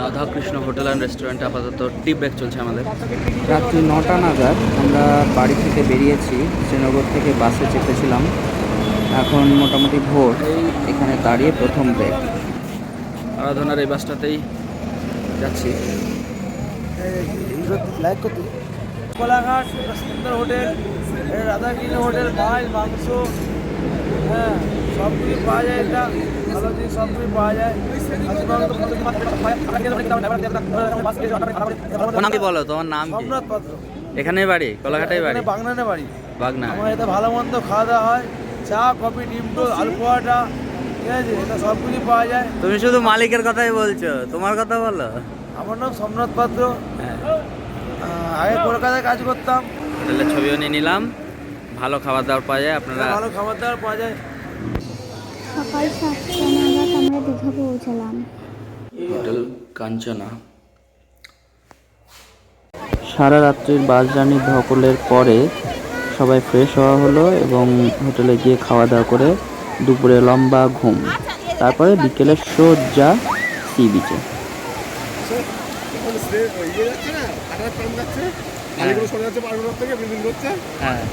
Radhakrishna hotel and রেস্টুরেন্টে আপাতত tea break চলছে আমাদের। রাত্রি 9টা নাগাদ আমরা বাড়ি থেকে বেরিয়েছি, শ্রীনগর থেকে বাসে চেপেছিলাম। এখন মোটামুটি ভোর, এখানে দাঁড়িয়ে প্রথম ব্রেক। আরাধনার এই বাসটাতেই যাচ্ছি। লাইক করতে কোলাঘাট সুন্দর হোটেল, রাধাকৃষ্ণ হোটেল, মাছ মাংস, হ্যাঁ সব কিছু পাওয়া যায়। এটা ভালো জিনিস, সব কিছু পাওয়া যায়। নাম কি বলো, তোমার নাম কি? সোমনাথ পাত্র। এখানেই বাড়ি? কোলাঘাটেই বাড়ি? বাগনানে বাড়ি। বাগনা। আমার এতে ভালো মন্দ খাওয়া দাওয়া হয়, চা কফি ডিম টোস্ট আলু পোহাটা, ঠিক আছে, এটা সব কিছু পাওয়া যায়। তুমি শুধু মালিকের কথাই বলছো, তোমার কথা বলো। আমার নাম সোমনাথ পাত্র। হ্যাঁ, আগে কলকাতায় কাজ করতাম। হোটেলের ছবিও নিয়ে নিলাম। ভালো খাবার দাবার পাওয়া যায়, আপনারা ভালো খাবার দাবার পাওয়া যায়। সকাল 7টা নাগাদ আমরা দীঘা পৌঁছালাম। হোটেল কাঞ্চনা। সারা রাত্রির বাস জার্নি ধকলের পরে সবাই ফ্রেশ হওয়া হলো এবং হোটেলে গিয়ে খাওয়া দাওয়া করে দুপুরে লম্বা ঘুম, তারপরে বিকেলে সোজা সি বিচে। হ্যাঁ,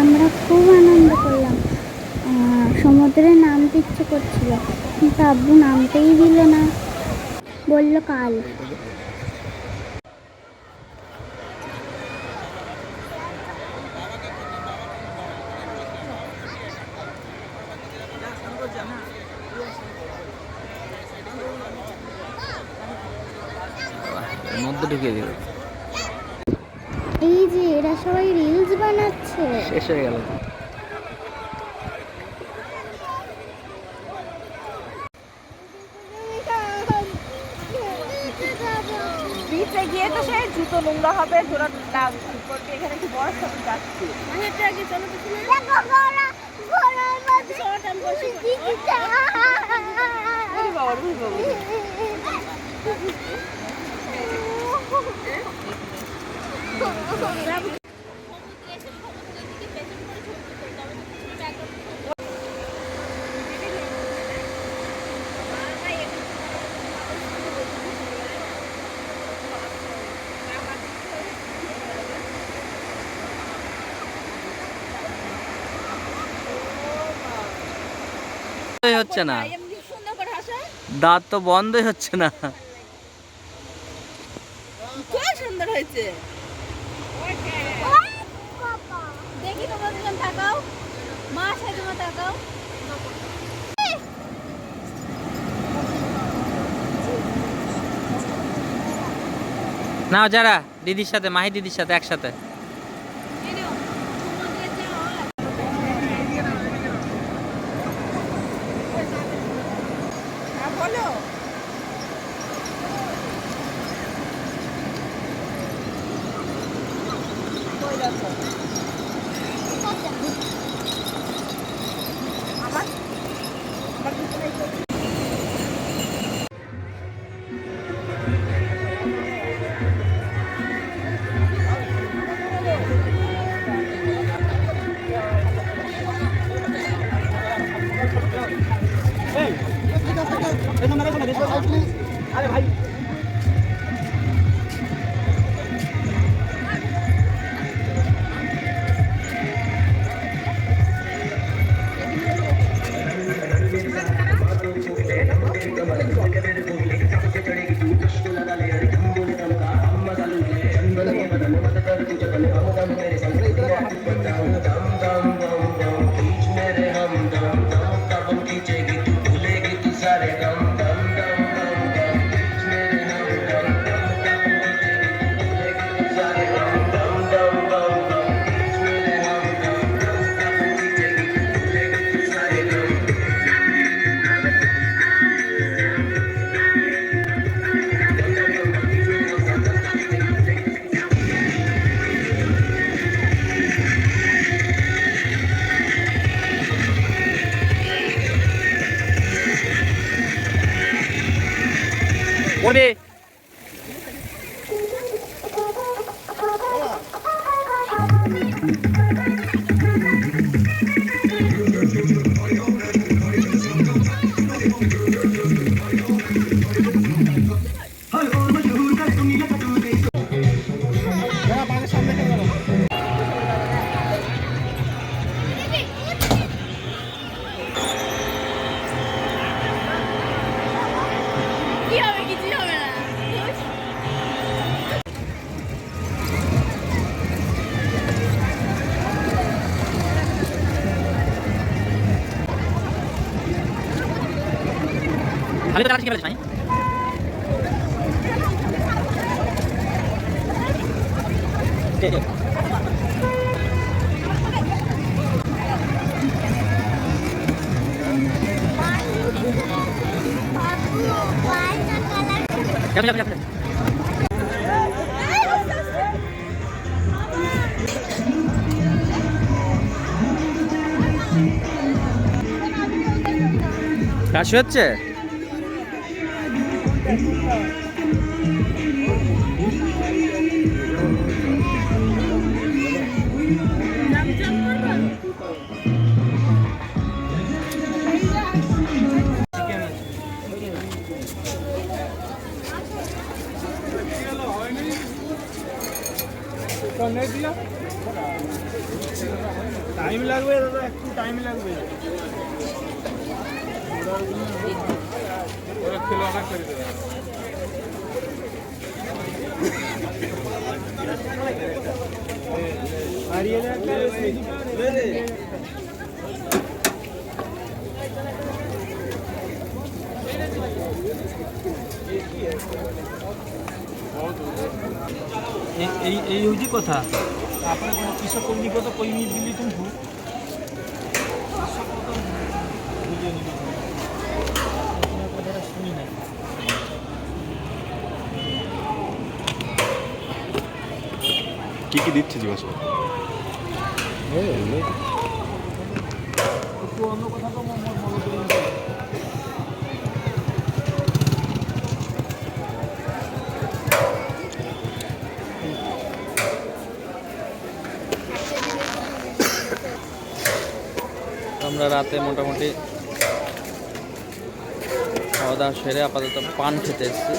আমরা খুব আনন্দ করলাম। সমুদ্রে নামতে ইচ্ছে করছিল, কিন্তু আব্বু নামতেই দিল না, বলল কাল। এর মধ্যে ঢুকিয়ে দিল। এই যে এরা সবাই রিলস বানাচ্ছে। শেষ হয়ে গেল। বিচে গিয়ে তো সেই জুতো নোংরা হবে, জোড়া করতে এখানে একটু বড় সাথে যাচ্ছি। হচ্ছে না, দাঁত তো বন্ধই হচ্ছে না। খুব সুন্দর হয়েছে। দেখি তোমরা দুজন তাকাও, মা সাথে তোমরা তাকাও। না যারা দিদির সাথে, মাহি দিদির সাথে একসাথে। বলো ওরে কাশি হচ্ছে? টাইম লাগবে দাদা, একটু টাইম লাগবে। এই হଉଛି କଥା। ତାପରେ କିସ କେମିତି କଥା କହିବି ବୋଲି ତୁମକୁ ଶୁଣି ନାହିଁ। কি দিচ্ছে জিজ্ঞাসা অন্য কথা তো মনে করি। আমরা রাতে মোটামুটি খাওয়া দাওয়া সেরে আপাতত পান খেতে এসেছি।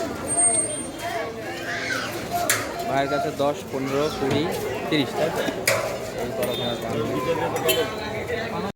ভাইয়ের কাছে 10, 15, 20, 30 টাকা এই করা পান।